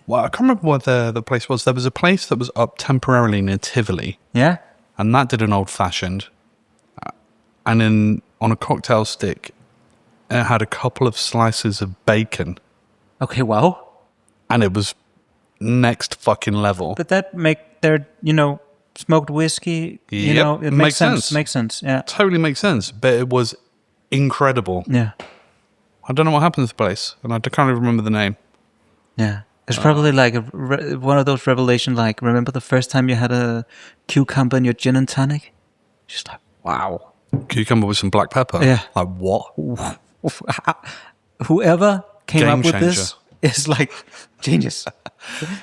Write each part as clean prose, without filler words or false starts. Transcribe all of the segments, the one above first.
Well, I can't remember what the place was. There was a place that was up temporarily near Tivoli. Yeah? And that did an old-fashioned. And then on a cocktail stick, it had a couple of slices of bacon. Okay, wow. And it was next fucking level. But that make their, smoked whiskey, it makes sense. Makes sense, yeah. Totally makes sense. But it was incredible. Yeah. I don't know what happened to the place. And I can't even remember the name. Yeah. It's probably like one of those revelations, like, remember the first time you had a cucumber in your gin and tonic? Just like, wow. Cucumber with some black pepper? Yeah. Like what? Whoever came Game up with changer. this is like genius.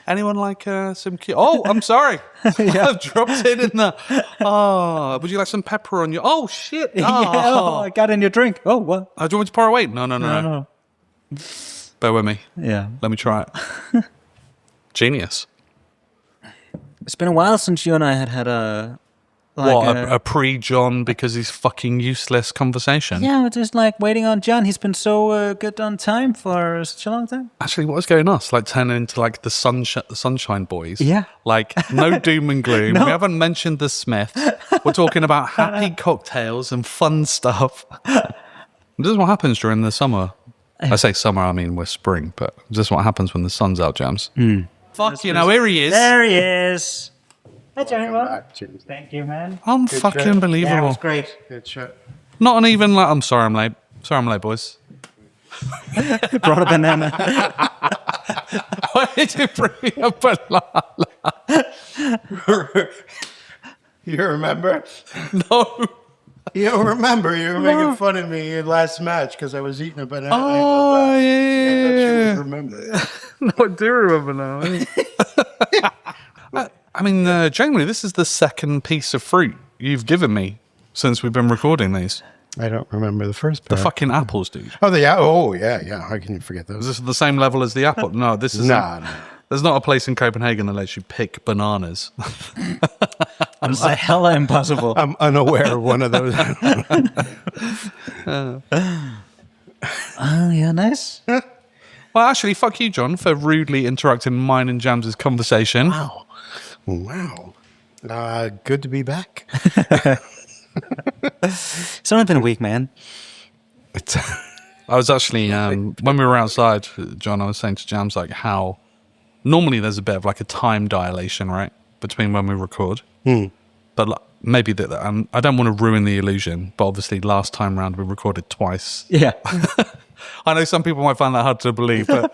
Anyone like some... Oh, I'm sorry. I've dropped it in the... Oh, would you like some pepper on your... Oh, shit. Oh, I got in your drink. Oh, what? Do you want me to pour away? No. Bear with me. Yeah. Let me try it. Genius. It's been a while since you and I had a... a pre-John because he's fucking useless conversation? Yeah, just like waiting on John. He's been so good on time for such a long time. Actually, what was going on? It's like turning into like the Sunshine Boys. Yeah. Like, no doom and gloom. No. We haven't mentioned the Smith. We're talking about happy cocktails and fun stuff. This is what happens during the summer. I say summer, I mean we're spring, but this is what happens when the sun's out, Jams. Fuck, here he is. There he is. Hi, Jerry. Thank you, man. Unfucking believable. Yeah, it was great. Good shot. Not an even like, I'm sorry I'm late. Sorry I'm late, boys. Brought a banana. Why did you bring me a banana? You remember? No. You don't remember? You were making fun of me last match because I was eating a banana. Oh, yeah. You remember? No, I do remember now. I mean, genuinely, this is the second piece of fruit you've given me since we've been recording these. I don't remember the first The part. fucking apples, dude. Oh, yeah. How can you forget Is those? this the same level as the apple? No, this is... Nah. There's not a place in Copenhagen that lets you pick bananas. It's hella impossible. I'm unaware of one of those. Oh, yeah, nice. Well, actually, fuck you, John, for rudely interrupting mine and Jams's conversation. Wow. Good to be back. It's only been a week, man. I was actually, when we were outside, John, I was saying to Jams, like, how normally there's a bit of like a time dilation, right, between when we record. But like, maybe that I don't want to ruin the illusion, but obviously last time round we recorded twice. Yeah. I know some people might find that hard to believe, but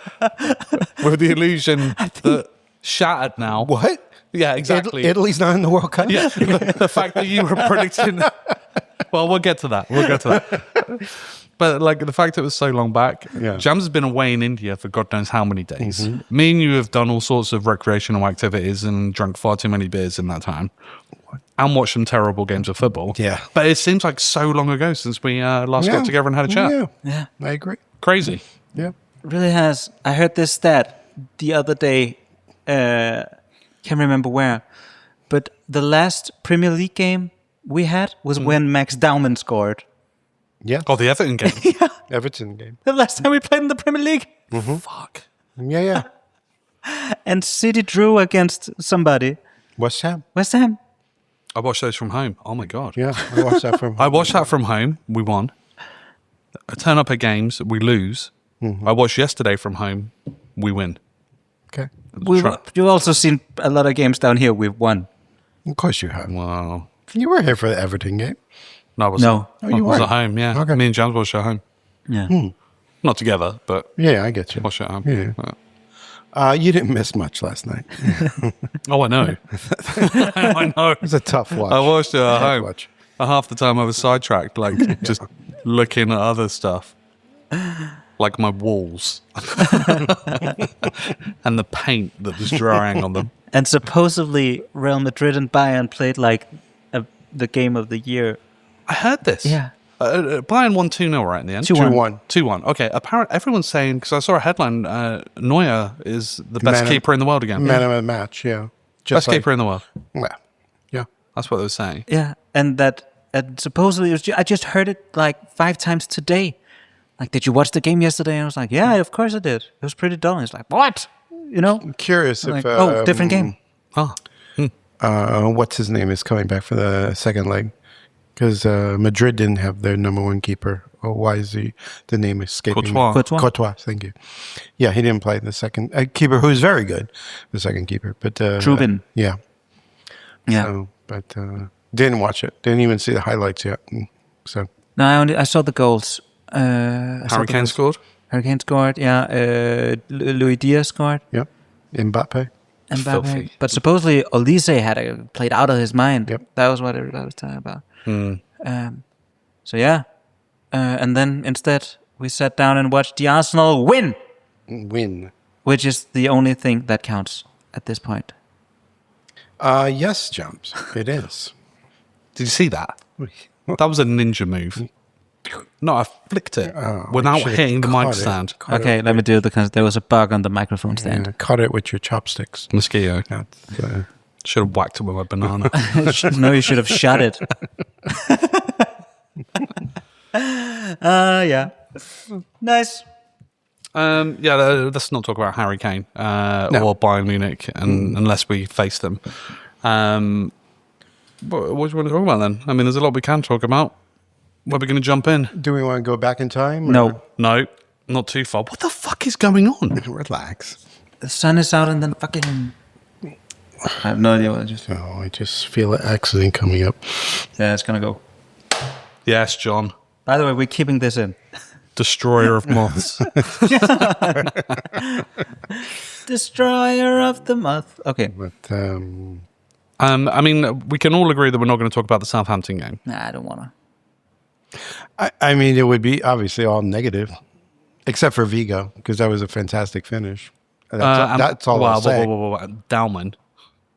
with the illusion that shattered now. What? Yeah, exactly. Italy's not in the World Cup? Yeah, the fact that you were predicting... Well, we'll get to that. But like the fact it was so long back, Jams has been away in India for God knows how many days. Me and you have done all sorts of recreational activities and drunk far too many beers in that time. And watched some terrible games of football. Yeah. But it seems like so long ago since we last got together and had a chat. Yeah. I agree. Crazy. Yeah. It really has. I heard this stat the other day. Can't remember where. But the last Premier League game we had was when Max Dowman scored. Yeah. Oh, the Everton game. Everton game. The last time we played in the Premier League. Fuck. Yeah. And City drew against somebody. West Ham. West Ham. I watched those from home. Oh, my God. Yeah, I watched that from I watched that from home. We won. I turn up at games. We lose. I watched yesterday from home. We win. Okay. You've also seen a lot of games down here we've won. Of course you have. Wow. You were here for the Everton game. No, I wasn't. No. Oh, you I was weren't? at home, yeah. Okay. Me and James watched at home. Yeah. Not together, but Yeah, I get you. watched at home. Yeah. You didn't miss much last night. Oh, I know. I know. It was a tough watch. I watched it at Tough home. watch. Half the time I was sidetracked, like just looking at other stuff. Like my walls. And the paint that was drying on them. And supposedly Real Madrid and Bayern played like the game of the year. I heard this. Yeah. Bayern won 2-0 right in the end. 2-1. 2-1. Okay. Apparently, everyone's saying, because I saw a headline, Neuer is the best keeper in the world again. Man of the match, yeah. Best keeper in the world. Well, yeah. That's what they were saying. Yeah. And supposedly, I just heard it like 5 times today. Like, did you watch the game yesterday? And I was like, yeah, of course I did. It was pretty dull. And it's like, what? you know. I'm curious Like, if different game. Oh, what's his name is coming back for the second leg, because Madrid didn't have their number one keeper. Oh, why is the name escaping me? Courtois. Thank you. Yeah, he didn't play the second keeper, who's very good, the second keeper. But Trubin. Yeah. Yeah. So, but didn't watch it. Didn't even see the highlights yet. So No, I saw the goals. Harry Kane scored. Harry Kane scored. Yeah. Luis Diaz scored. yeah, Mbappe. Filthy. But supposedly Olise had played out of his mind. Yep. That was what everybody was talking about. So yeah. And then instead we sat down and watched the Arsenal win, which is the only thing that counts at this point. Yes, Jumps. It is. Did you see that? That was a ninja move. No, I flicked it without hitting the mic stand. Okay, let me do it because there was a bug on the microphone stand. Yeah, cut it with your chopsticks. Mosquito. That's, Should have whacked it with my banana. No, you should have shot it. Yeah. Nice. Yeah, let's not talk about Harry Kane or Bayern Munich unless we face them. What do you want to talk about then? I mean, there's a lot we can talk about. Where are we going to jump in? Do we want to go back in time? No. No, not too far. What the fuck is going on? Relax. The sun is out and then fucking... I have no idea what I just... Oh, I just feel an accident coming up. Yeah, it's gonna go. Yes, John. By the way, we're keeping this in. Destroyer of moths. Destroyer of the moth. Okay. But I mean, we can all agree that we're not going to talk about the Southampton game. Nah, I don't wanna. I mean, it would be obviously all negative, except for Vigo, because that was a fantastic finish. That's all I'll say. Endowment.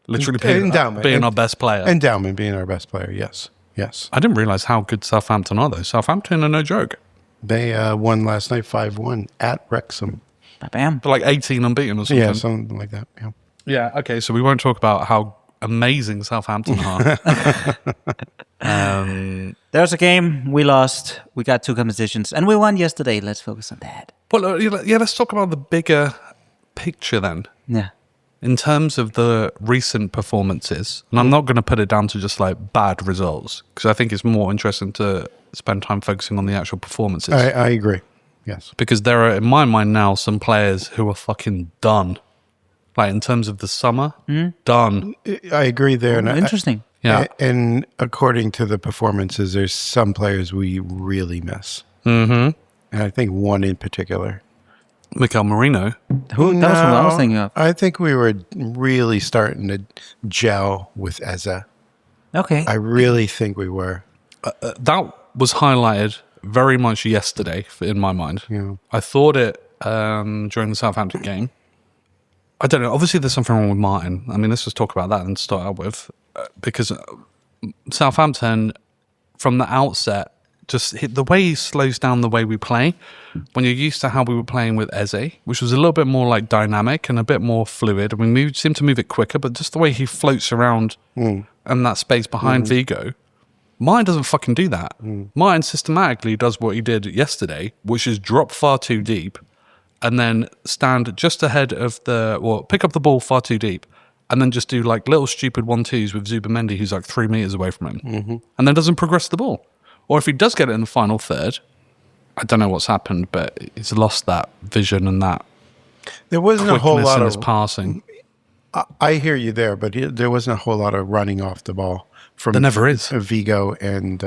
Literally being our best player. Endowment being our best player, yes. Yes. I didn't realise how good Southampton are, though. Southampton are no joke. They won last night 5-1 at Wrexham. Bam. They're like 18 unbeaten or something. Yeah, something like that. Yeah. Yeah, okay, so we won't talk about how amazing Southampton are. There's a game we lost. We got 2 competitions, and we won yesterday. Let's focus on that. Well, yeah, let's talk about the bigger picture then. Yeah. In terms of the recent performances, and I'm not going to put it down to just like bad results, because I think it's more interesting to spend time focusing on the actual performances. I agree. Yes. Because there are, in my mind now, some players who are fucking done. Like in terms of the summer, done. I agree there. And Interesting. Yeah. And according to the performances, there's some players we really miss. Mm-hmm. And I think one in particular. Mikel Merino. That was what I was thinking of. I think we were really starting to gel with Eze. Okay. I really think we were. That was highlighted very much yesterday in my mind. Yeah. I thought it during the Southampton game. I don't know. Obviously, there's something wrong with Martin. I mean, let's just talk about that and start out with. Because Southampton, from the outset, just hit the way he slows down the way we play. When you're used to how we were playing with Eze, which was a little bit more like dynamic and a bit more fluid. And we seem to move it quicker, but just the way he floats around and that space behind Vigo, Martin doesn't fucking do that. Martin systematically does what he did yesterday, which is drop far too deep and then stand just ahead of pick up the ball far too deep and then just do like little stupid 1-2s with Zubimendi, who's like 3 meters away from him, and then doesn't progress the ball. Or if he does get it in the final third, I don't know what's happened, but he's lost that vision and that There wasn't a whole quickness lot in of his passing. I hear you there, but there wasn't a whole lot of running off the ball from There never is. Vigo and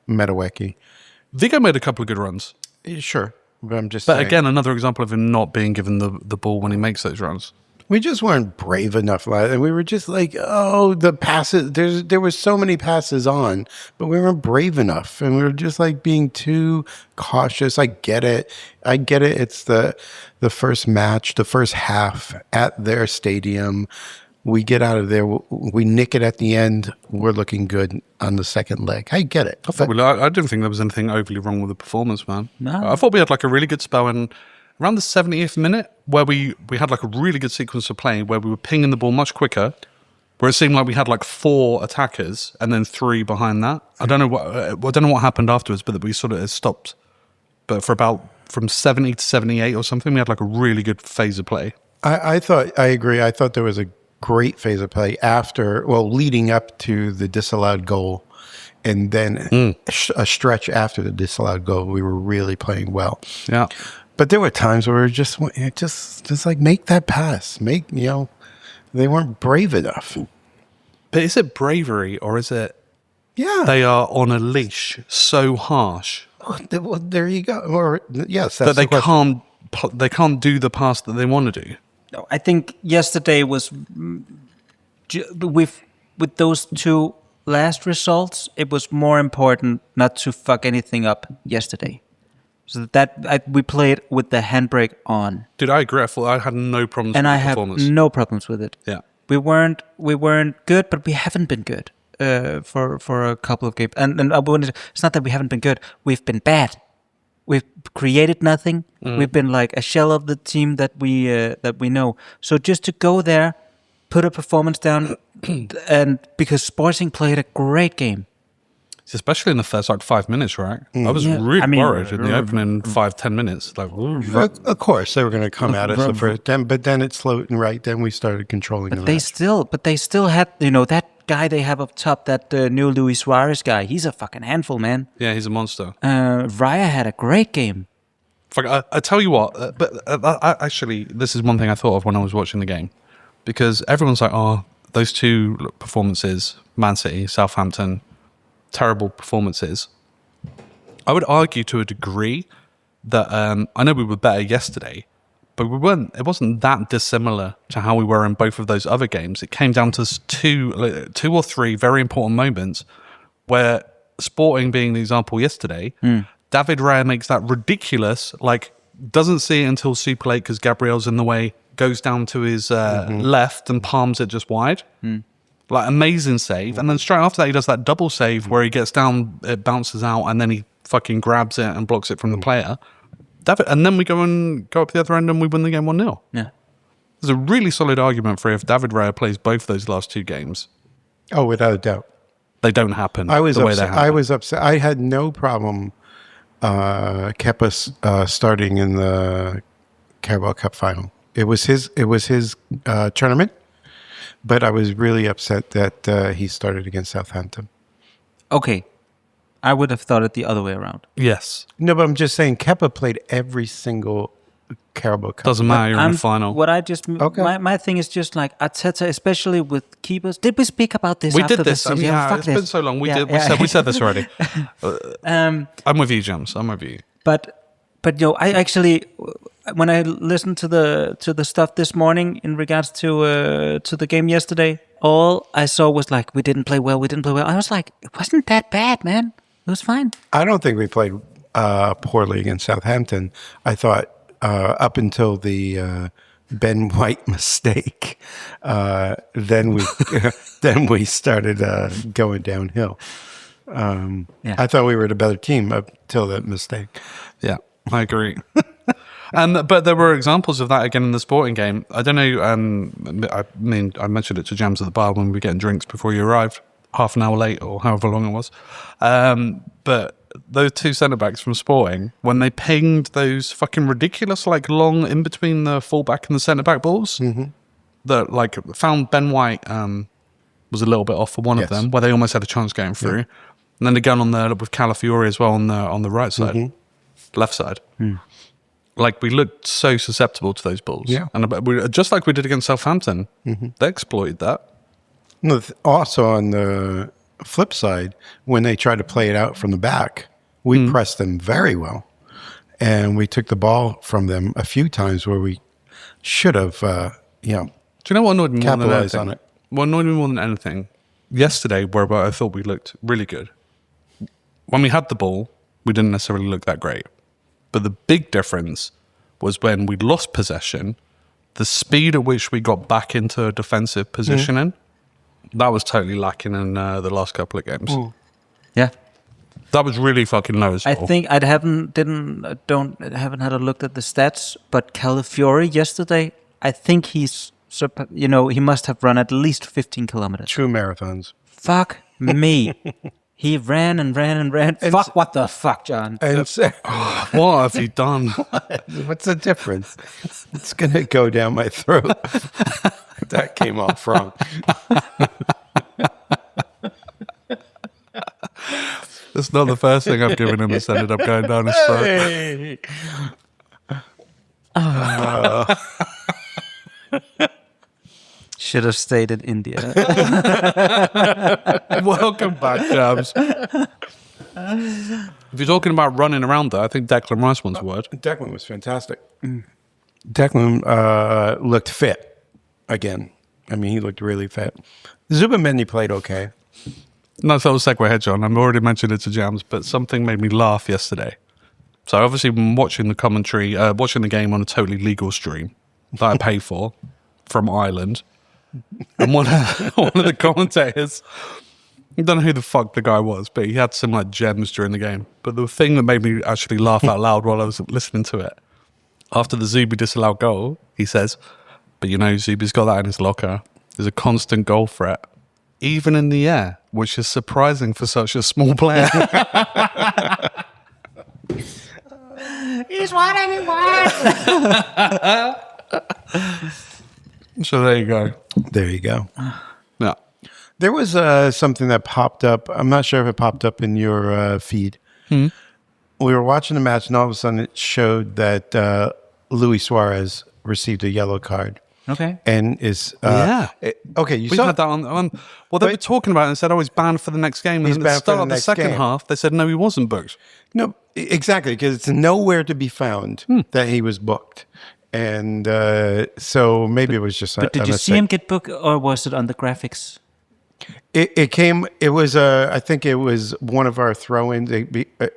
Madueke. Vigo made a couple of good runs. Sure, but I'm just But saying. again, another example of him not being given the ball when he makes those runs. We just weren't brave enough, and we were just like, oh, the passes. There were so many passes on, but we weren't brave enough, and we were just like being too cautious. I get it. It's the first match, the first half at their stadium. We get out of there, we nick it at the end. We're looking good on the second leg. I get it. I didn't think there was anything overly wrong with the performance, man. No. I thought we had like a really good spell in around the 70th minute where we had like a really good sequence of play where we were pinging the ball much quicker, where it seemed like we had like 4 attackers and then 3 behind that. I don't know what happened afterwards, but we sort of stopped. But for about from 70 to 78 or something, we had like a really good phase of play. I agree. I thought there was a great phase of play leading up to the disallowed goal. And then a stretch after the disallowed goal, we were really playing well. Yeah. But there were times where just like make that pass. They weren't brave enough. But is it bravery or is it they are on a leash so harsh well, there you go. Or yes, that they can't do the pass that they want to do? No, I think yesterday was with those two last results, it was more important not to fuck anything up yesterday. So we played with the handbrake on. Dude, I agree. I had no problems and with I the have performance. no problems with it. Yeah. We weren't good, but we haven't been good for a couple of games. And it's not that we haven't been good. We've been bad. We've created nothing. We've been like a shell of the team that we know. So just to go there, put a performance down, and because Sporting played a great game. Especially in the first 5 minutes, right? I was really worried in the opening 5-10 minutes. Of course, they were going to come at us the first time, but then it slowed, and then we started controlling. But they still had that guy they have up top, that new Luis Suarez guy. He's a fucking handful, man. Yeah, he's a monster. Raya had a great game. I tell you what, actually, this is one thing I thought of when I was watching the game, because everyone's like, "Oh, those two performances, Man City, Southampton." Terrible performances. I would argue to a degree that I know we were better yesterday, but it wasn't that dissimilar to how we were in both of those other games. It came down to two or three very important moments where, Sporting being the example yesterday, David Raya makes that ridiculous, doesn't see it until super late because Gabriel's in the way, goes down to his left and palms it just wide. Amazing save. And then straight after that, he does that double save where he gets down, it bounces out, and then he fucking grabs it and blocks it from the player. And then we go up the other end and we win the game 1-0. Yeah. There's a really solid argument for if David Raya plays both those last two games. Oh, without a doubt. They don't happen I was the way upset. they happen. I was upset. I had no problem Kepa starting in the Carabao Cup final. It was his tournament. But I was really upset that he started against Southampton. Okay. I would have thought it the other way around. Yes. No, but I'm just saying Kepa played every single Carabao Cup. Doesn't matter, you're in the final. My thing is just like Arteta, especially with keepers. Did we speak about this? We after did this. It's been so long. We said this already. I'm with you, James. I'm with you. But I actually, when I listened to the stuff this morning in regards to the game yesterday, all I saw was like, we didn't play well. I was like, it wasn't that bad, man. It was fine. I don't think we played poorly against Southampton. I thought up until the Ben White mistake, then we started going downhill. I thought we were the better team up till that mistake. Yeah, I agree. But there were examples of that again in the Sporting game. I don't know. I mentioned it to Jams at the bar when we were getting drinks before you arrived, half an hour late or however long it was. But those two centre backs from Sporting, when they pinged those fucking ridiculous, long in between the fullback and the centre back balls, that found Ben White was a little bit off for one of them, where they almost had a chance going through, and then again on the with Calafiori as well on the right side, left side. We looked so susceptible to those balls. Yeah. And just like we did against Southampton, they exploited that. No, also on the flip side, when they tried to play it out from the back, we pressed them very well. And we took the ball from them a few times where we should have, Do you know what annoyed me more than anything? On it. What annoyed me more than anything, yesterday, where I thought we looked really good. When we had the ball, we didn't necessarily look that great. But the big difference was when we lost possession, the speed at which we got back into a defensive positioning, that was totally lacking in the last couple of games. Yeah. That was really fucking low as well. I think I haven't had a look at the stats, but Calafiori yesterday, I think he's, he must have run at least 15 kilometers. True marathons. Fuck me. He ran and ran and ran. Fuck, what the fuck, John? And so, What have you done? what's the difference? It's going to go down my throat. That came off wrong. That's not the first thing I've given him that's ended up going down his throat. Hey. Should have stayed in India. Welcome back, Jabs. If you're talking about running around though, I think Declan Rice wants a word. Declan was fantastic. Declan looked fit again. I mean, he looked really fit. Zubamendi played okay. Nice little segue ahead, John. I've already mentioned it to Jams, but something made me laugh yesterday. So I obviously been watching the commentary, watching the game on a totally legal stream that I pay for from Ireland. And one of the commentators, I don't know who the fuck the guy was, but he had some like gems during the game. But the thing that made me actually laugh out loud while I was listening to it, after the Zubi disallowed goal, he says, but you know, Zubi's got that in his locker. There's a constant goal threat, even in the air, which is surprising for such a small player. He's what anyone. So there you go. There you go. Yeah. There was something that popped up. I'm not sure if it popped up in your feed. We were watching the match, and all of a sudden it showed that Luis Suarez received a yellow card. Okay. And is... okay, you We saw... had that on... well, they were talking about it and said, oh, he's banned for the next game. And He's at the banned for start the of the next second game. half, they said, no, he wasn't booked. No, exactly, because it's nowhere to be found that he was booked. And so maybe it was just But did you see him get booked, or was it on the graphics? It came, it was, I think it was one of our throw-ins,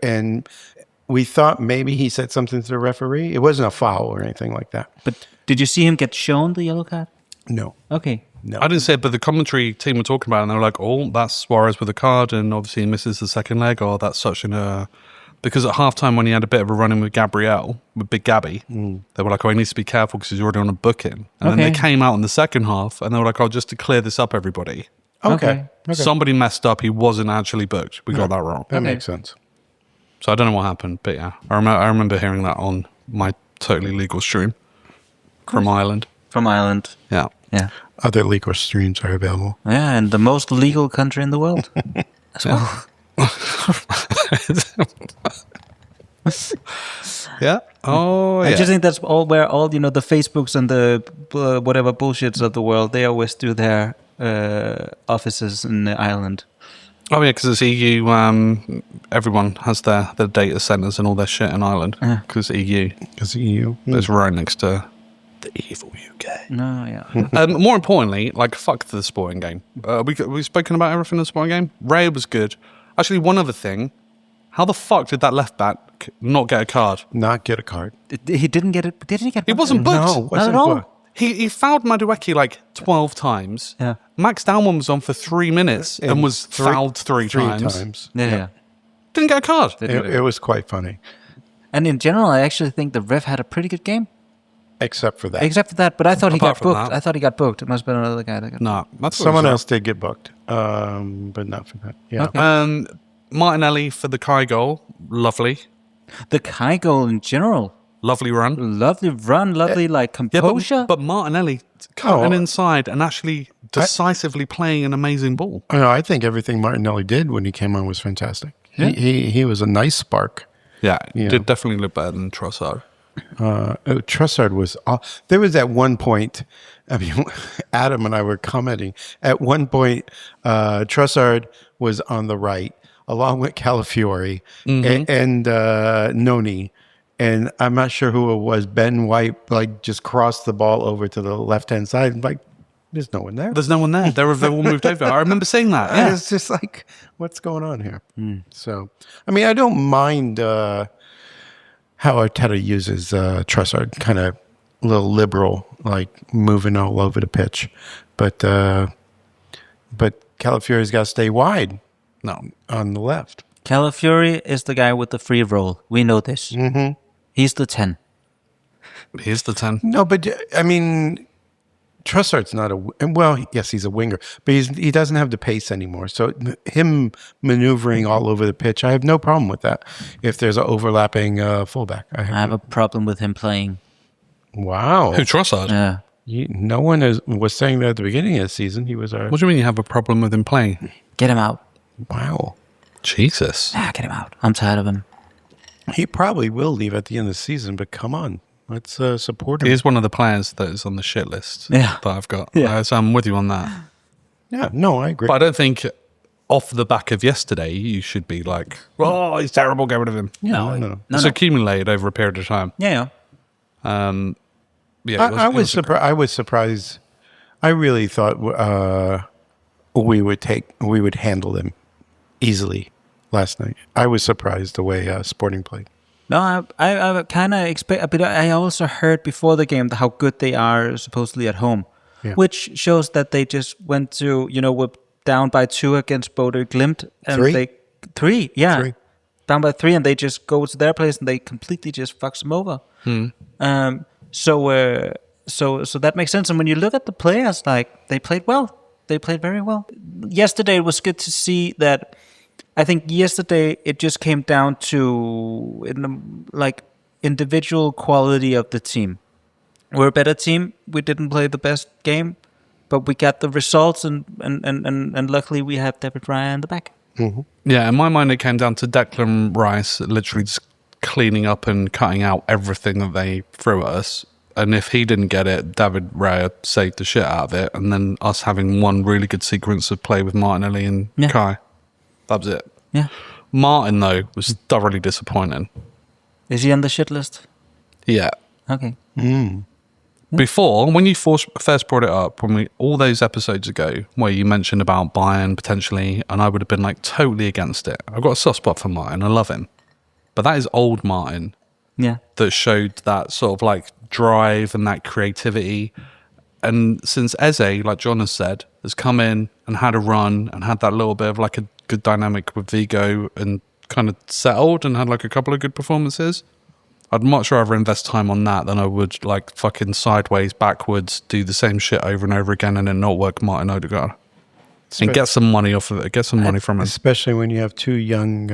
and we thought maybe he said something to the referee. It wasn't a foul or anything like that. But did you see him get shown the yellow card? No. Okay. No. I didn't say it, but the commentary team were talking about it, and they were like, oh, that's Suarez with a card, and obviously he misses the second leg, or that's such an... because at halftime when he had a bit of a run-in with Gabriel, with Big Gabby, they were like, oh, he needs to be careful because he's already on a booking. And then they came out in the second half, and they were like, oh, just to clear this up, everybody. Okay. Somebody messed up. He wasn't actually booked. We got that wrong. That makes sense. So I don't know what happened, but yeah. I remember hearing that on my totally legal stream from Ireland. From Ireland. Yeah. Yeah. Other legal streams are available. Yeah, and the most legal country in the world as well. Yeah. Oh, I yeah. just think that's all where all the Facebooks and the whatever bullshits of the world, they always do their offices in Ireland. Oh, yeah, because it's EU. Everyone has their data centers and all their shit in Ireland because EU. Because EU. It's right next to the evil UK. No, yeah. More importantly, like, fuck the Sporting game. We spoken about everything in the Sporting game. Ray was good. Actually, one other thing. How the fuck did that left back not get a card? Not get a card. He didn't get it. Didn't he get? He wasn't booked. No, Not wasn't at all. booked. He fouled Madueke like 12 times. Yeah. Max Dalman was on for 3 minutes and was fouled three times. Yeah. Didn't get a card. It was quite funny. And in general, I actually think the ref had a pretty good game. Except for that. Except for that, but I thought he Apart got from booked. that. I thought he got booked. It must have been another guy that got No, that's Someone else did get booked. But not for that. Yeah. Okay. Martinelli for the Kai goal. Lovely. The Kai goal in general. Lovely run. Lovely run, lovely like Yeah, composure. but Martinelli cutting inside and actually decisively playing an amazing ball. I think everything Martinelli did when he came on was fantastic. Yeah. He was a nice spark. Yeah, Yeah. did definitely look better than Trossard. Trossard was... there was at one point... I mean, Adam and I were commenting. At one point, Trossard was on the right, along with Calafiori and Noni. And I'm not sure who it was. Ben White, like, just crossed the ball over to the left-hand side. I'm like, there's no one there. There's no one there. They all moved over. I remember seeing that. Yeah. It's just like, what's going on here? So, I mean, I don't mind how Arteta uses Trossard, kind of a little liberal, like moving all over the pitch. But Calafiori's got to stay wide. No. On the left. Calafiori is the guy with the free roll. We know this. Mm-hmm. He's the 10. Here's the 10. No, but I mean, Trossard's not yes, he's a winger, but he doesn't have the pace anymore. So him maneuvering all over the pitch, I have no problem with that. If there's an overlapping fullback, I have a problem with him playing. Wow. Who, Trossard? Yeah. No one was saying that at the beginning of the season. He was our... What do you mean you have a problem with him playing? Get him out. Wow. Jesus. Get him out. I'm tired of him. He probably will leave at the end of the season, but come on. Let's support him. He is one of the players that is on the shit list that I've got. Yeah. So I'm with you on that. Yeah, no, I agree. But I don't think off the back of yesterday, you should be like, oh, he's terrible, get rid of him. No. It's accumulated over a period of time. Yeah. I was surprised. I really thought we would handle them easily last night. I was surprised the way Sporting played. No, I kind of expect, but I also heard before the game how good they are supposedly at home, which shows that they just went to, were down by 2 against Bodø Glimt. And three. Down by 3, and they just go to their place and they completely just fucks them over. So that makes sense. And when you look at the players, like, they played well. They played very well. Yesterday it was good to see that. I think yesterday it just came down to individual quality of the team. We're a better team. We didn't play the best game, but we got the results, and luckily we have David Raya in the back. Mm-hmm. Yeah, in my mind it came down to Declan Rice literally just cleaning up and cutting out everything that they threw at us. And if he didn't get it, David Raya saved the shit out of it. And then us having one really good sequence of play with Martinelli and Kai. That was it. Yeah. Martin, though, was thoroughly disappointing. Is he on the shit list? Yeah. Okay. Before, when you first brought it up, all those episodes ago, where you mentioned about Bayern potentially, and I would have been like totally against it. I've got a soft spot for Martin. I love him. But that is old Martin. Yeah. That showed that sort of like drive and that creativity. And since Eze, like John has said, has come in and had a run and had that little bit of like a good dynamic with Vigo and kind of settled and had like a couple of good performances, I'd much rather invest time on that than I would like fucking sideways, backwards, do the same shit over and over again and then not work Martin Ødegaard. And get some money off of it, get some money from him. Especially when you have 2 young...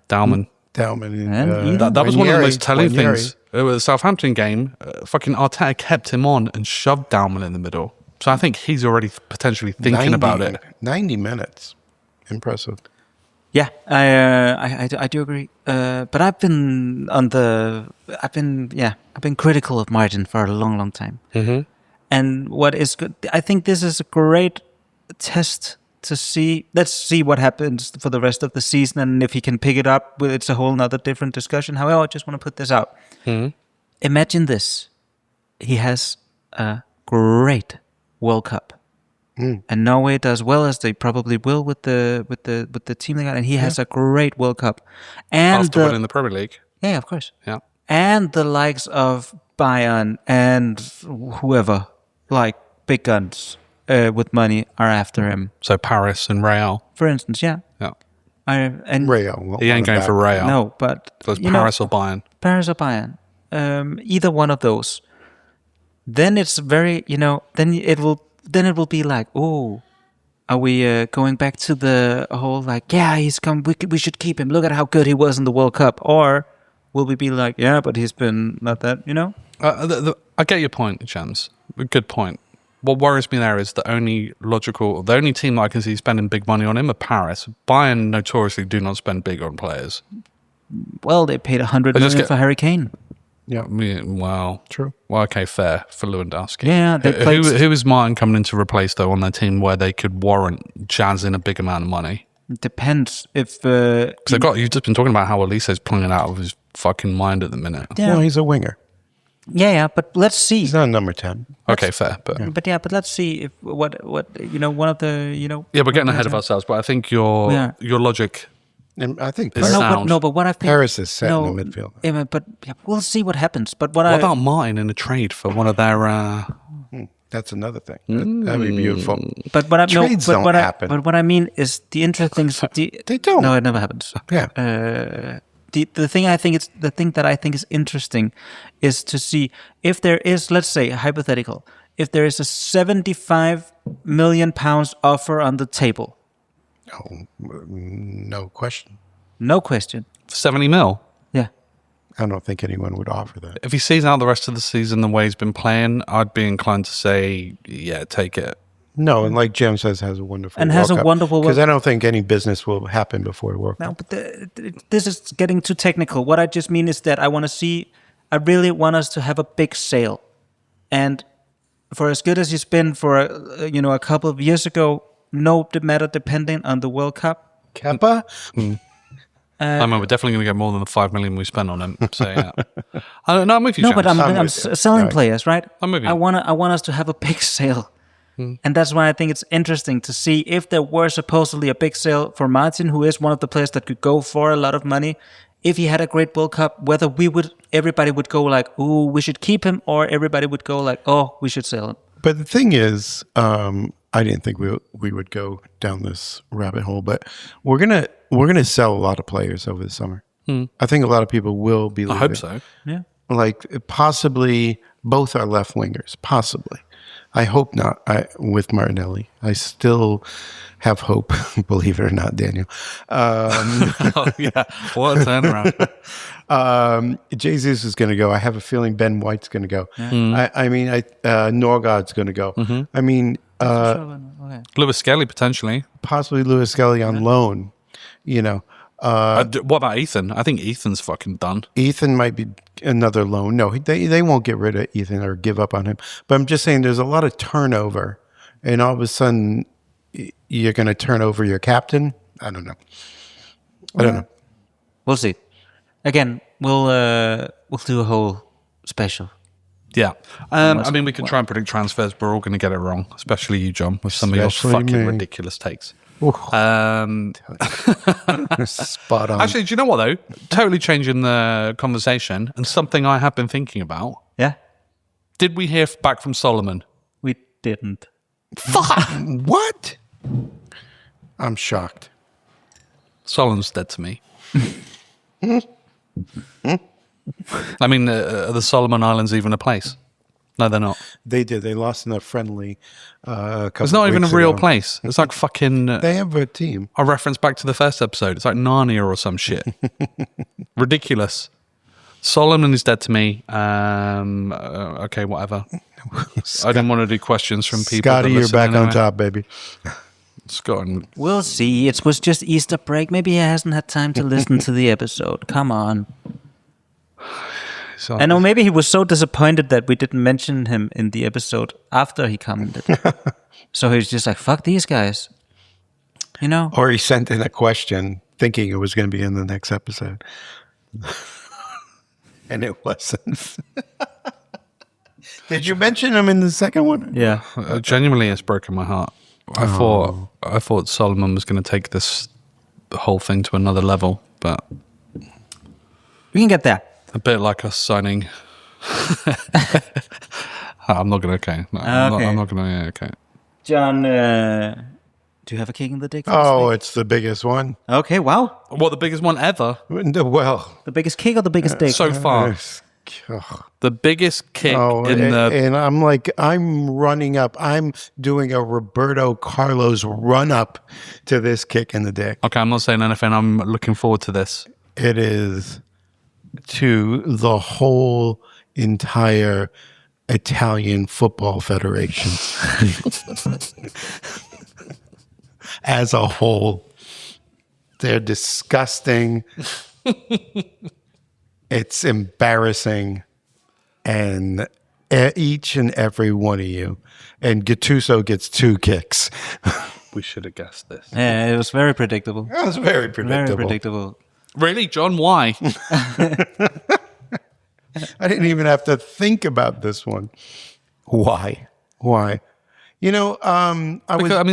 Dalman. And that was one of the most telling things. It was a Southampton game. Fucking Arteta kept him on and shoved Dalman in the middle. So I think he's already potentially thinking about it. 90 minutes. Impressive. Yeah, I do agree. But I've been critical of Martin for a long, long time. Mm-hmm. And what is good, I think this is a great test to see. Let's see what happens for the rest of the season, and if he can pick it up, it's a whole nother different discussion. However, I just want to put this out. Mm-hmm. Imagine this: he has a great World Cup, and Norway does well as they probably will with the team they got, and he has a great World Cup. And after winning the Premier League, yeah, of course, yeah, and the likes of Bayern and whoever, like big guns. With money are after him. So Paris and Real, for instance, yeah. And Real. He ain't going for Real. No, but so it's Paris or Bayern. Paris or Bayern, either one of those. Then it's very, Then it will be like, oh, are we going back to the whole like, yeah, he's come. We should keep him. Look at how good he was in the World Cup. Or will we be like, yeah, but he's been not that, I get your point, James. Good point. What worries me there is the only team that I can see spending big money on him are Paris. Bayern notoriously do not spend big on players. Well, they paid 100 million for Harry Kane. Yeah. Wow. True. Well, okay, fair for Lewandowski. Yeah. Who is Martin coming in to replace, though, on their team where they could warrant jazzing a big amount of money? It depends if... you've just been talking about how Elise's pulling out of his fucking mind at the minute. Yeah. Well, he's a winger. Yeah, but let's see. He's not number 10. Okay, fair, but let's see if what one of the Yeah, we're getting ahead of ourselves, but I think your logic. And I think is sound. But what I think Paris is set in the midfield. Yeah, but we'll see what happens. But what about Martin in a trade for one of their? That's another thing. That'd be beautiful. But what trades don't happen. But what I mean is the interesting. They don't. No, it never happens. Yeah. The thing that I think is interesting is to see if there is, let's say, hypothetical, if there is a 75 million pounds offer on the table? Oh, no question. No question. 70 mil. Yeah. I don't think anyone would offer that. If he sees out the rest of the season the way he's been playing, I'd be inclined to say, yeah, take it. No, and like Jim says, has a wonderful And World has a Cup. wonderful Because I don't think any business will happen before the World Cup. No, but this is getting too technical. What I just mean is that I really want us to have a big sale. And for as good as he's been for, a couple of years ago, no matter depending on the World Cup. Kepa? I mean, we're definitely going to get more than the 5 million we spent on him. So, yeah. I'm with you, No, James. but I'm with you. selling Right. players, right? I'm with you. I want us to have a big sale. And that's why I think it's interesting to see if there were supposedly a big sale for Martin, who is one of the players that could go for a lot of money. If he had a great World Cup, whether everybody would go like, "Ooh, we should keep him," or everybody would go like, "Oh, we should sell him." But the thing is, I didn't think we would go down this rabbit hole, but we're gonna sell a lot of players over the summer. I think a lot of people will be leaving. I hope so. Yeah. Like possibly both are left wingers. Possibly. I hope not. With Martinelli, I still have hope. Believe it or not, Daniel. Oh, yeah. What a turnaround. Jesus is going to go. I have a feeling Ben White's going to go. I mean, Norgaard's going to go. I mean, Okay. Lewis Skelly, potentially. possibly Lewis Skelly on loan. What about Ethan? I think Ethan's fucking done. Ethan might be another loan. No, they won't get rid of Ethan or give up on him. But I'm just saying there's a lot of turnover. And all of a sudden, you're going to turn over your captain? I don't know. I don't know. We'll see. Again, we'll do a whole special. Yeah. I mean, we can try and predict transfers, but we're all going to get it wrong, especially you, John, with some of your Especially fucking me. ridiculous takes. Spot on. Actually, do you know what, though? Totally changing the conversation, and something I have been thinking about. Yeah, Did we hear back from Solomon? we didn't. Fuck! What? I'm shocked. Solomon's dead to me. I mean, are the Solomon Islands even a place? No, they're not. They did. They lost in a friendly couple It's not of even a weeks real ago. place. It's like fucking... They have a team. I reference back to the first episode. It's like Narnia or some shit. Ridiculous. Solomon is dead to me. Okay, whatever. I didn't want to do questions from people. Scotty, that you're listen back on anyway. top, baby. Scott, We'll see. It was just Easter break. Maybe he hasn't had time to listen to the episode. Come on. so, I know maybe he was so disappointed that we didn't mention him in the episode after he commented. So he's just like, fuck these guys. You know? Or he sent in a question thinking it was going to be in the next episode. And it wasn't. Did you mention him in the second one? Yeah. genuinely, it's broken my heart. I thought Solomon was going to take the whole thing to another level, but We can get there. a bit like us signing. I'm not going to. Okay, no, Okay. I'm not going to. Yeah, okay. John, do you have a kick in the dick? For this Oh, week? it's the biggest one. Okay, wow. What, the biggest one ever Well, The biggest kick or the biggest dick? so far? The biggest kick and I'm like, I'm running up. I'm doing a Roberto Carlos run up to this kick in the dick. Okay, I'm not saying anything. I'm looking forward to this. It is to the whole entire Italian Football Federation as a whole. They're disgusting. It's embarrassing. And each and every one of you. And Gattuso gets 2 kicks. We should have guessed this. Yeah, it was very predictable. That was very predictable. Very predictable. Really, John? Why? I didn't even have to think about this one. Why? You know, I mean,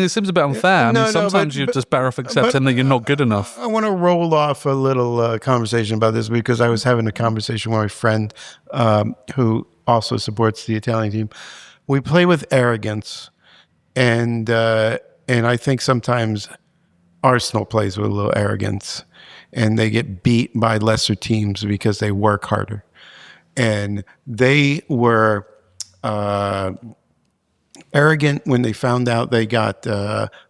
it seems a bit unfair. I No, mean, no, sometimes but- you're but- just better off accepting that you're not good enough. I want to roll off a little conversation about this because I was having a conversation with my friend who also supports the Italian team. We play with arrogance, and I think sometimes Arsenal plays with a little arrogance, and they get beat by lesser teams because they work harder. And they were arrogant when they found out they got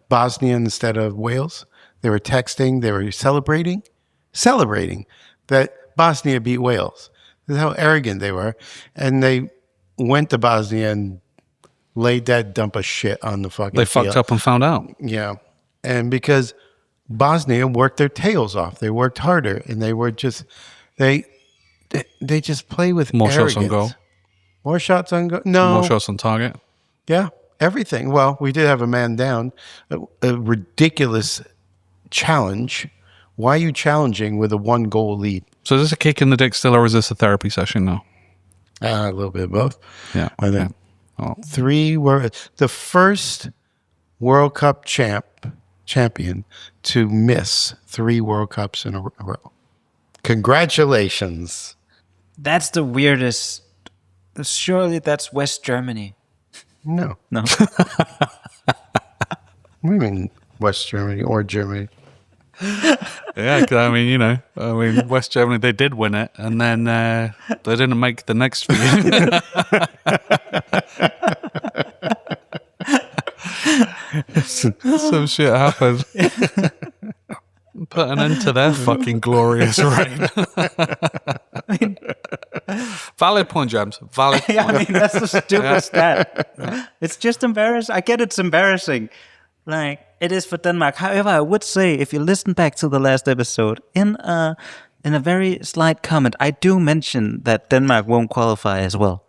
Bosnia instead of Wales. They were texting. They were celebrating that Bosnia beat Wales. This is how arrogant they were. And they went to Bosnia and laid that dump of shit on the fucking They field. fucked up and found out. Yeah. And because Bosnia worked their tails off. They worked harder. And they were just... They just play with More arrogance. shots on goal. More shots on goal? No. More shots on target. Yeah, everything. Well, we did have a man down. A ridiculous challenge. Why are you challenging with a 1-goal lead? So is this a kick in the dick still, or is this a therapy session now? A little bit of both. Yeah. I think. Yeah. Oh. 3 were the first World Cup champion to miss 3 World Cups in a row. Congratulations. That's the weirdest. Surely that's West Germany. No. No. What do you mean West Germany or Germany? Yeah, 'cause, I mean, West Germany, they did win it, and then they didn't make the next few. Some shit happened. Put an end to their fucking glorious reign. Valid point, James. Valid point. Yeah, I mean, that's a stupid stat. It's just embarrassing. I get it's embarrassing. Like, it is for Denmark. However, I would say, if you listen back to the last episode, in a very slight comment, I do mention that Denmark won't qualify as well.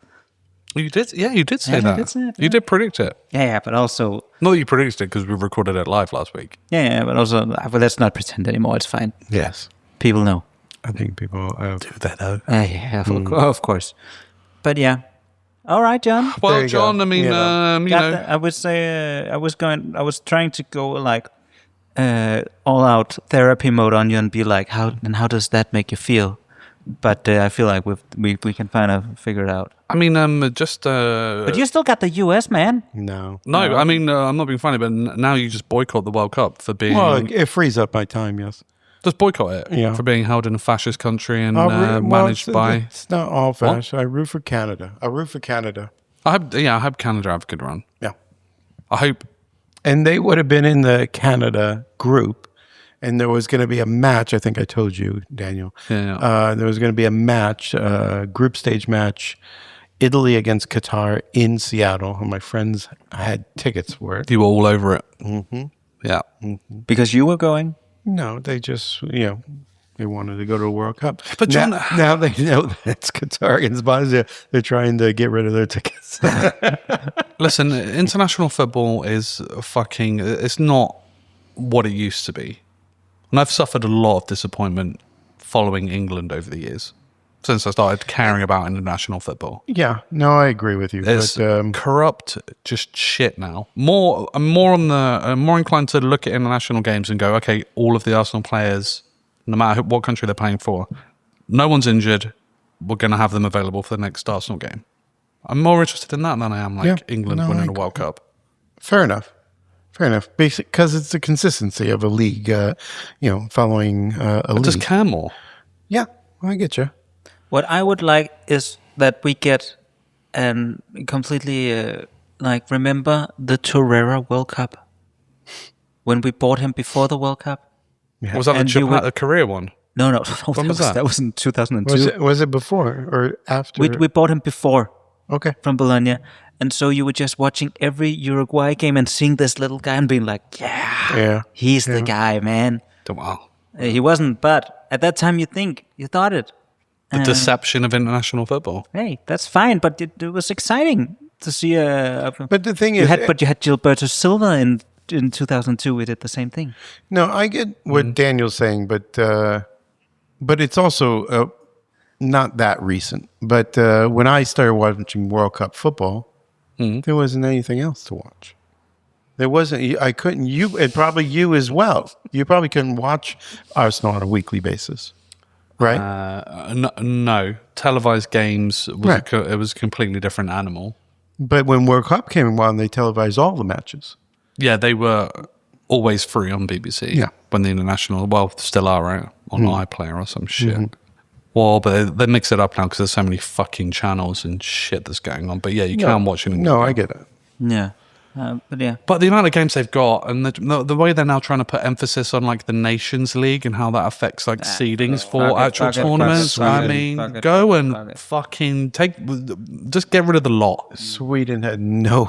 You did? Yeah, you did say Yeah, I that. did say it, You did predict it. Yeah, but also... Not that you predicted it because we recorded it live last week. Yeah, but also, well, let's not pretend anymore. It's fine. Yes. People know. I think people do that out. Yeah, of course. But yeah. All right, John. There Well, you John, go. I mean, I would say I was trying to go like all out therapy mode on you and be like, how does that make you feel? But I feel like we can kind of figure it out. I mean, just... But you still got the US, man. No. No, I mean, I'm not being funny, but now you just boycott the World Cup for being... Well, it frees up my time, yes. Just boycott it Yeah. for being held in a fascist country and Well, managed by... It's not all fashion. I root for Canada. I hope Canada have a good run. Yeah. I hope... And they would have been in the Canada group, and there was going to be a match. I think I told you, Daniel. Yeah. There was going to be a match, group stage match, Italy against Qatar in Seattle. And my friends had tickets for it. You were all over it. Mm-hmm. Yeah. Because you were going. No, they just, they wanted to go to a World Cup. But John, now they know that it's Qatar against Bosnia. They're trying to get rid of their tickets. listen, international football is it's not what it used to be. And I've suffered a lot of disappointment following England over the years, since I started caring about international football. Yeah, no, I agree with you. It's but, corrupt, just shit now. I'm more inclined to look at international games and go, okay, all of the Arsenal players, no matter what country they're playing for, no one's injured. We're going to have them available for the next Arsenal game. I'm more interested in that than I am England winning a World Cup. Fair enough. Basic, because it's the consistency of a league, following a league. Just care more. Yeah, I get you. What I would like is that we get and completely remember the Torreira World Cup when we bought him before the World Cup. Yeah. Was that the career one? No. When was that? That was in 2002. Was it before or after? We bought him before. Okay. From Bologna. And so you were just watching every Uruguay game and seeing this little guy and being like, he's the guy, man. Wow. He wasn't, but at that time you thought it. The deception of international football. Hey, that's fine, but it was exciting to see But the thing is... you had Gilberto Silva in 2002, we did the same thing. No, I get what Daniel's saying, but it's also not that recent. But when I started watching World Cup football, there wasn't anything else to watch. There wasn't. I couldn't. And probably you as well. You probably couldn't watch Arsenal on a weekly basis, right? No, televised games was it was a completely different animal. But when World Cup came around, they televised all the matches. Yeah, they were always free on BBC. Yeah. When the international, still are, right? On iPlayer or some shit. Well, but they mix it up now because there's so many fucking channels and shit that's going on. But yeah, you can watch it. No, I get it. Yeah. But yeah. But the amount of games they've got, and the way they're now trying to put emphasis on like the Nations League and how that affects like seedings for actual tournaments. I mean, go and fucking just get rid of the lot. Sweden had no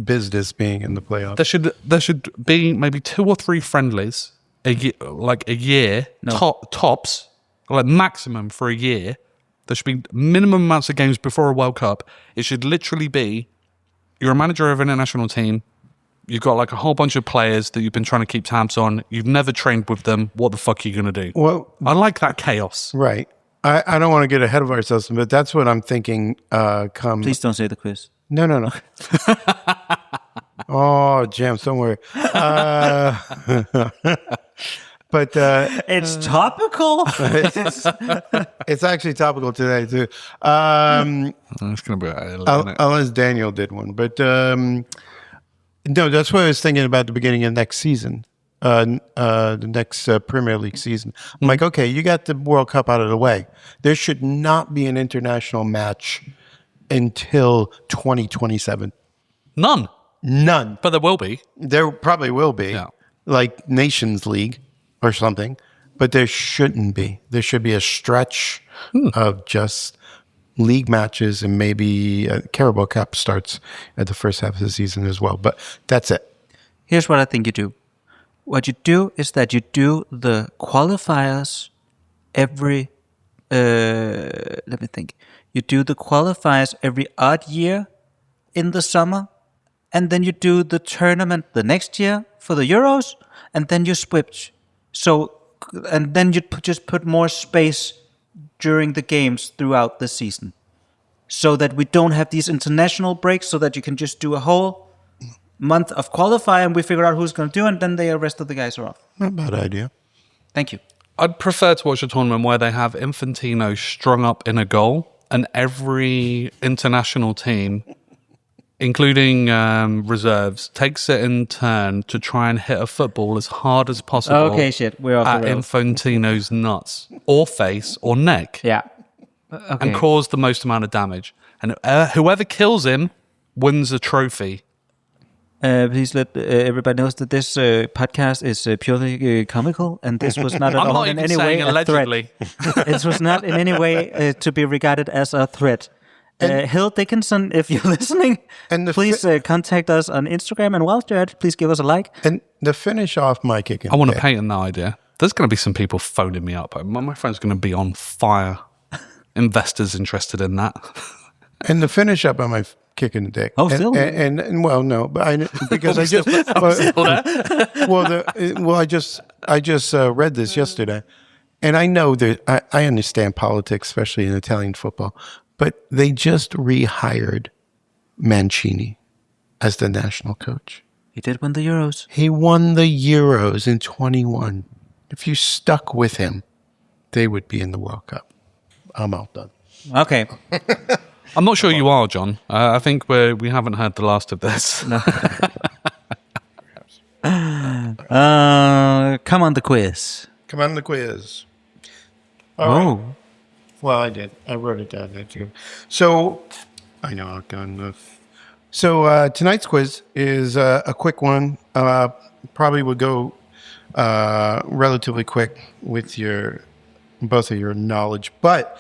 business being in the playoffs. There should be maybe 2 or 3 friendlies a year, tops, like maximum for a year. There should be minimum amounts of games before a World Cup. It should literally be, you're a manager of an international team. You've got like a whole bunch of players that you've been trying to keep tabs on. You've never trained with them. What the fuck are you going to do? Well, I like that chaos. Right. I don't want to get ahead of ourselves, but that's what I'm thinking. Please don't say the quiz. No. Oh, James, don't worry. But it's topical. It's actually topical today too. It's going to be unless Daniel did one, but no, that's what I was thinking about the beginning of next season, the next Premier League season. I'm like, okay, you got the World Cup out of the way. There should not be an international match until 2027. None. But there will be. There probably will be, like Nations League or something, but there shouldn't be. There should be a stretch of just league matches, and maybe Carabao Cup starts at the first half of the season as well. But that's it. Here's what I think you do. What you do is that you do the qualifiers every, let me think. You do the qualifiers every odd year in the summer, and then you do the tournament the next year for the Euros, and then you switch. So, and then you just put more space during the games throughout the season, so that we don't have these international breaks, so that you can just do a whole month of qualifying and we figure out who's going to do, and then the rest of the guys are off. Not a bad idea. Thank you. I'd prefer to watch a tournament where they have Infantino strung up in a goal, and every international team, including reserves, takes it in turn to try and hit a football as hard as possible. Okay, shit. We're off at the rails. Infantino's nuts, or face, or neck. Yeah. Okay. And cause the most amount of damage. And whoever kills him wins a trophy. Please let everybody know that this podcast is purely comical, and this was not at I'm all not in even any way saying a allegedly. threat. It was not in any way to be regarded as a threat. Hill Dickinson, if you're listening, please contact us on Instagram, and whilst you're at it, please give us a like. And to finish off my kicking, I want to patent that idea. There's going to be some people phoning me up. My friend's going to be on fire. Investors interested in that. And to finish up on my kick in the dick. Oh, still? And well, no, but because I just I just read this yesterday, and I know that I understand politics, especially in Italian football, but they just rehired Mancini as the national coach. He did win the Euros. He won the Euros in 21. If you stuck with him, they would be in the World Cup. I'm all done. Okay. I'm not sure you are, John. I think we haven't heard the last of this. No. Come on the quiz. Come on the quiz. All right. Well, I did. I wrote it down there too. So, I know I'll go on the... So, tonight's quiz is a quick one. Probably would go relatively quick with both of your knowledge. But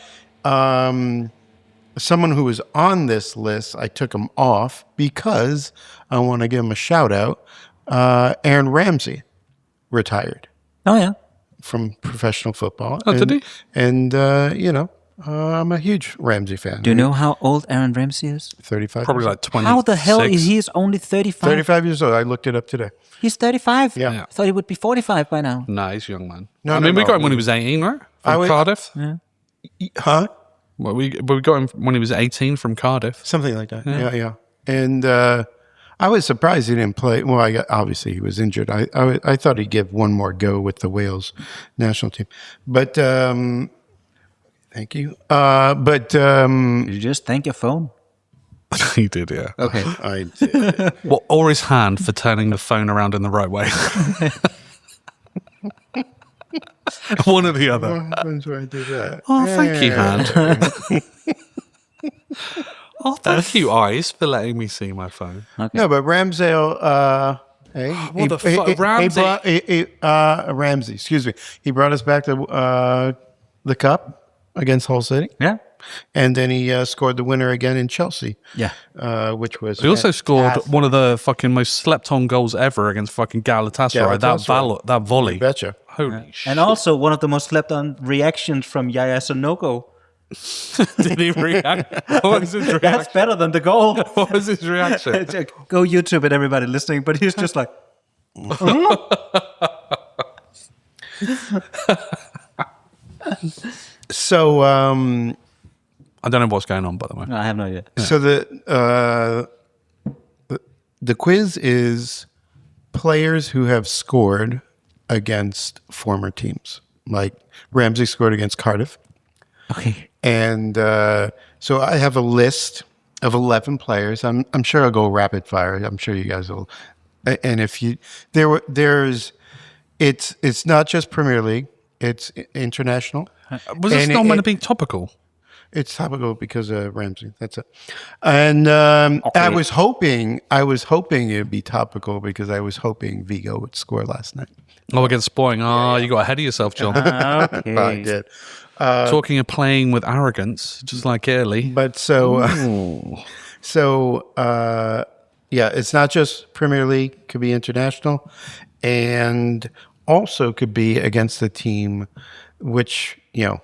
someone who was on this list, I took him off because I want to give him a shout out. Aaron Ramsey retired. Oh, yeah. From professional football. Oh, did he? And, I'm a huge Ramsey fan. Do you know how old Aaron Ramsey is? 35. Probably like 20. How the hell is he only 35? 35 years old. I looked it up today. He's 35? Yeah. I thought he would be 45 by now. No, he's a young man. No, we got him when he was 18, right? From Cardiff. Yeah. Huh? Well, we got him when he was 18 from Cardiff. Something like that. Yeah. And I was surprised he didn't play. Well, obviously he was injured. I thought he'd give one more go with the Wales national team. But thank you. But Did you just thank your phone? He did, yeah. Okay. I did. Well, or his hand for turning the phone around in the right way. One or the other. What happens when I do that? Oh, thank you, hand. Oh, thank you, Eyes, for letting me see my phone. Okay. No, but Ramsdale. Hey, What the fuck, Ramsey? Ramsey, excuse me. He brought us back to the cup against Hull City. Yeah. And then he scored the winner again in Chelsea. Yeah. Which was He also scored fantastic. one of the fucking most slept-on goals ever against fucking Galatasaray. That volley. Betcha. Holy shit. And also one of the most slept on reactions from Yaya Sanogo. Did he react? What was his That's reaction? better than the goal. What was his reaction? Go YouTube it, everybody listening. But he's just like, So, I don't know what's going on, by the way. no, I have no idea. so the quiz is players who have scored against former teams. Like Ramsey scored against Cardiff. Okay. And so I have a list of 11 players. I'm sure I'll go rapid fire. I'm sure you guys will. And if you it's not just Premier League. It's international. Was this And not meant to be topical? It's topical because of Ramsey. That's it. And I was hoping it'd be topical because I was hoping Vigo would score last night. Oh, against Sporting. Oh, you got ahead of yourself, John. Okay. But I did. Talking of playing with arrogance, just like Early. But yeah, it's not just Premier League, could be international, and also could be against the team, which,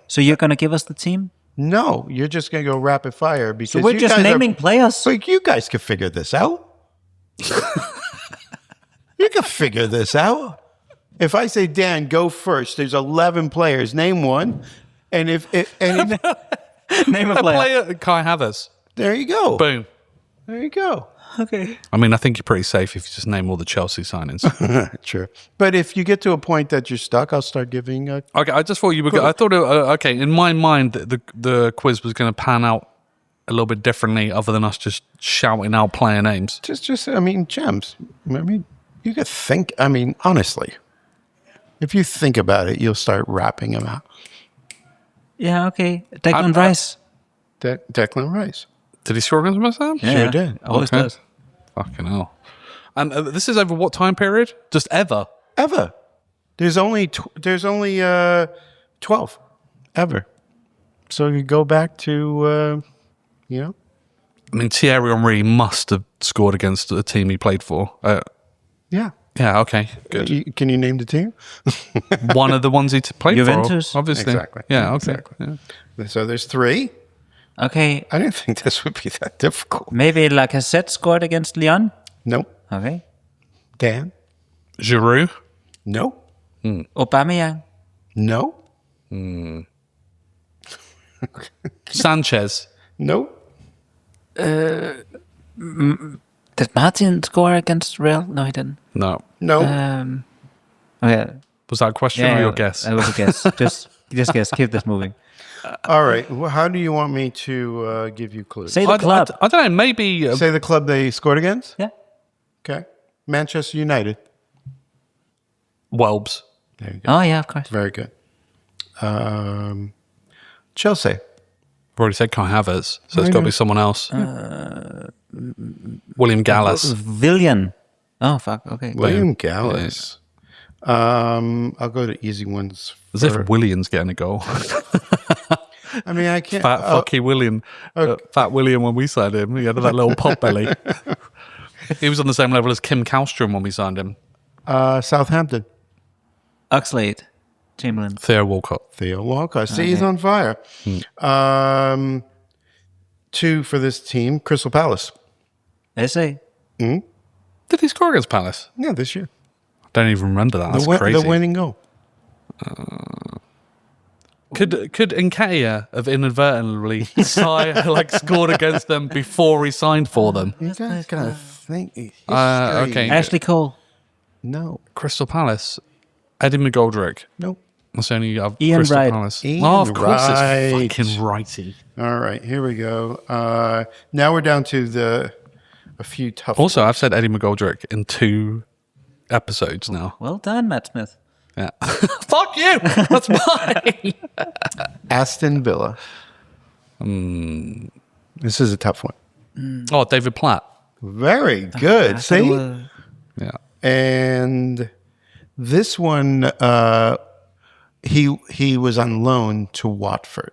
So you're going to give us the team? no, you're just going to go rapid fire because So we're you just guys naming players? Like, you guys can figure this out. You can figure this out. If I say, Dan, go first, there's 11 players, name one. And if Name a A player. player, Kai Havertz. there you go. Boom. There you go. Okay. I mean, I think you're pretty safe if you just name all the Chelsea signings. Sure. But if you get to a point that you're stuck, I'll start giving Okay, I just thought you were. I thought, okay, in my mind, the quiz was going to pan out a little bit differently, other than us just shouting out player names. just I mean, gems. I mean, you could think. I mean, honestly, if you think about it, you'll start rapping them out. Yeah, okay. Declan Rice. Declan Rice. Did he score against West Ham? Sure did. Always Okay. does. Fucking hell. And this is over what time period? Just ever. Ever. There's only 12 ever. So you go back to I mean, Thierry Henry must have scored against the team he played for. yeah. Yeah, okay, good. Can you name the team? One of the ones he played Juventus? for, obviously. Exactly. Yeah, okay. Exactly. Yeah. So there's 3. Okay. I didn't think this would be that difficult. Maybe Lacazette scored against Lyon? Nope. Okay. Dan? Giroud. No. Aubameyang? No. Sanchez. No. Did Martin score against Real? No, he didn't. No. No. Okay. Was that a question or your guess? That was a guess. just guess. Keep this moving. All right. Well, how do you want me to give you clues? Say the club. I don't know, maybe... Say the club they scored against? Yeah. Okay. Manchester United. Welbs. There you go. Oh, yeah, of course. Very good. Chelsea. I've already said Kai Havertz, so it's got to be someone else. William Gallas. Villian. Oh, fuck. Okay. William Gallas. I'll go to easy ones. As if William's getting a goal. I mean, I can't. Fat fucky William. Fat William when we signed him. He had that little pot belly. He was on the same level as Kim Kallstrom when we signed him. Southampton. Oxlade. Chamberlain. Theo Walcott. Theo Walcott. See, he's on fire. 2 for this team. Crystal Palace. SA. Did he score against Palace? Yeah, this year. I don't even remember that. That's The crazy. winning goal. Could Nketiah have inadvertently scored against them before he signed for them? You guys gotta think. Okay. Ashley Cole. No. Crystal Palace. Eddie McGoldrick. Nope. That's the only Ian Crystal Wright. Palace. Ian Oh, of course Wright. it's fucking righty. All right, here we go. Now we're down to a few tough. Also, I've said Eddie McGoldrick in 2 episodes now. Well done, Matt Smith. Yeah. Fuck you! That's mine! Aston Villa. This is a tough one. Oh, David Platt. Very good. See? Yeah. And this one, he was on loan to Watford.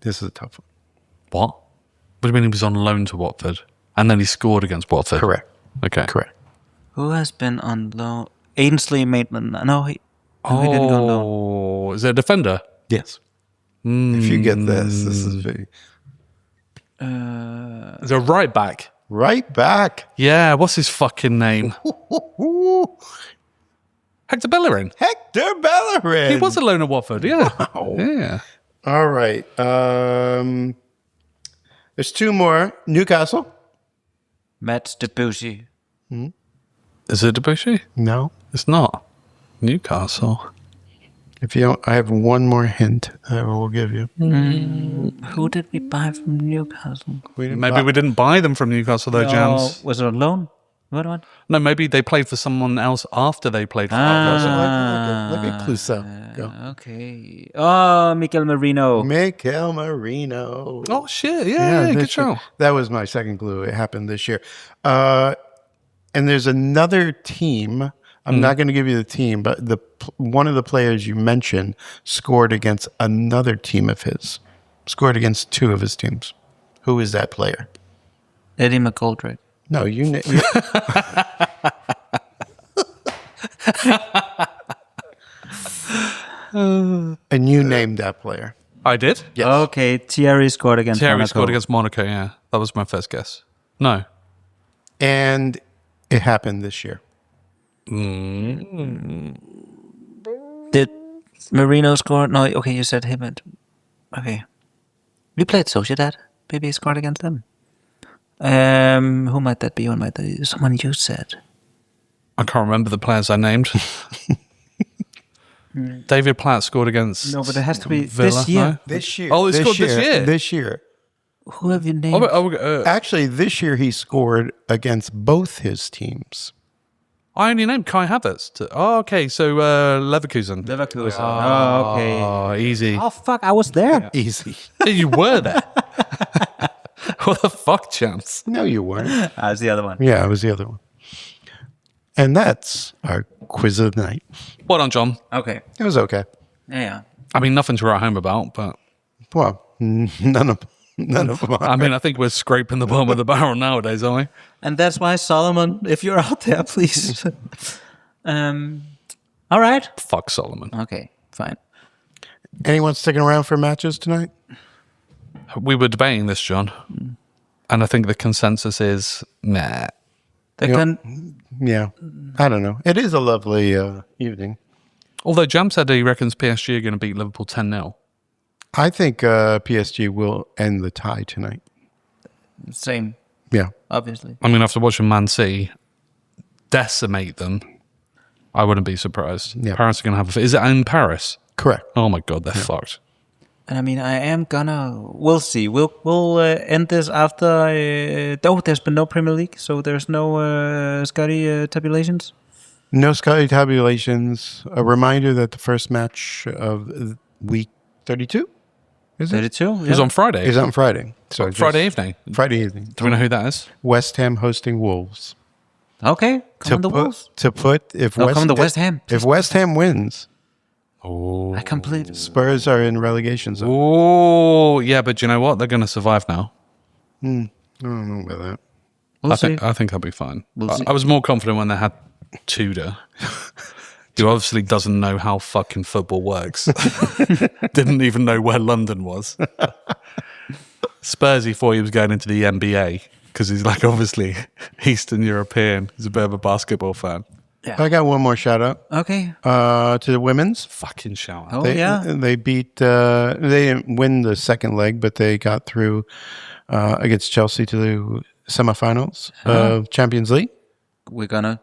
This is a tough one. What? What do you mean he was on loan to Watford? And then he scored against Watford? Correct. Okay. Correct. Who has been on loan? Ainsley Maitland. No, he didn't go on loan. Oh, is it a defender? Yes. If you get this is big. Is it a right back? Right back. Yeah, what's his fucking name? Hector Bellerin. Hector Bellerin. He was a loan at Watford, yeah. Wow. Yeah. All right. There's two more. Newcastle. Matt Debussy. Is it Debussy? No. It's not. Newcastle. If you don't, I have one more hint I will give you. Who did we buy from Newcastle? Maybe we didn't buy them from Newcastle, though, Jams. Was it on loan? What? No, maybe they played for someone else after they played for Newcastle. Look at Clouseau. Go. Okay. Oh, Mikel Merino. Mikel Merino. Oh, shit. Yeah, good this show. year. That was my second clue. It happened this year. And there's another team. I'm not going to give you the team, but one of the players you mentioned scored against another team of his. Scored against two of his teams. Who is that player? Eddie McGoldrick. No, you and you named that player. I did? Yes. Okay, Thierry scored against Thierry Monaco. scored against Monaco, yeah. That was my first guess. No. And it happened this year. Did Merino score? No, okay, you said him. Okay. We played Sociedad. Maybe he scored against them. Who might that be? Who might that be? Someone you said. I can't remember the players I named. David Platt scored against No, but it has to be Villa, this year. no? This year. Oh, he scored this year? This year. Who have you named? Actually, this year he scored against both his teams. I only named Kai Havertz. Okay, so Leverkusen. Leverkusen. Oh, okay. Oh, easy. Oh, fuck, I was there. Easy. You were there. What the fuck, chance? No, you weren't. That's the other one. Yeah, it was the other one. And that's our quiz of the night. Well done, John. Okay. It was okay. Yeah. I mean, nothing to write home about, but Well, none of them are. I mean, I think we're scraping the bottom of the barrel nowadays, aren't we? And that's why, Solomon, if you're out there, please. All right. Fuck Solomon. Okay, fine. Anyone sticking around for matches tonight? We were debating this, John, and I think the consensus is nah. Yeah. I don't know. It is a lovely evening. Although Jam said he reckons PSG are going to beat Liverpool 10-0. I think PSG will end the tie tonight. Same, Yeah. obviously. I mean, after watching Man City decimate them, I wouldn't be surprised. Yeah. Paris are going to have is it in Paris? Correct. Oh my God, they're fucked. And I mean, I am gonna. We'll see. We'll end this after. There's been no Premier League, so there's no Scotty tabulations. No Scotty tabulations. A reminder that the first match of week 32 is it? 32. It was on Friday. Is on Friday. So Friday evening. Friday evening. Do we know who that is? West Ham hosting Wolves. Okay, come on the Wolves. Come to West Ham. If West Ham wins, I completely. Spurs are in relegation zone. Oh, yeah, but you know what? They're going to survive now. I don't know about that. We'll see. I think they'll be fine. We'll see. I was more confident when they had Tudor, who obviously doesn't know how fucking football works. Didn't even know where London was. Spurs, he thought he was going into the NBA because he's like obviously Eastern European. He's a bit of a basketball fan. Yeah. I got one more shout out Okay. to the women's. Fucking shout Oh out. yeah. They beat. They didn't win the second leg, but they got through against Chelsea to the semifinals of Champions League. We're gonna,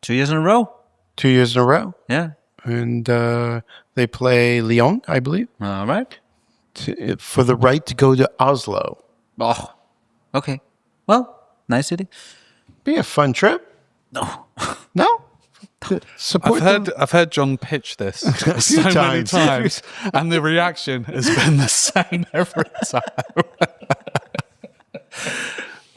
2 years in a row. 2 years in a row, Yeah. and they play Lyon, I believe, All right. for the right to go to Oslo. Oh. Okay. Well, nice city. Be a fun trip. No. Support them. I've heard John pitch this so many times. times, and the reaction has been the same every time.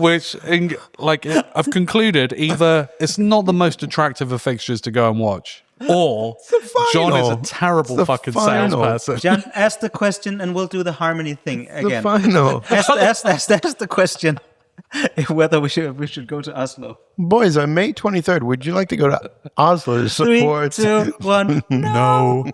Which, I've concluded either it's not the most attractive of fixtures to go and watch, or John is a terrible fucking salesperson. John, ask the question and we'll do the harmony thing again. The final. Ask the question whether we should go to Oslo. Boys, on May 23rd, would you like to go to Oslo to support? 3, 2, 1. No.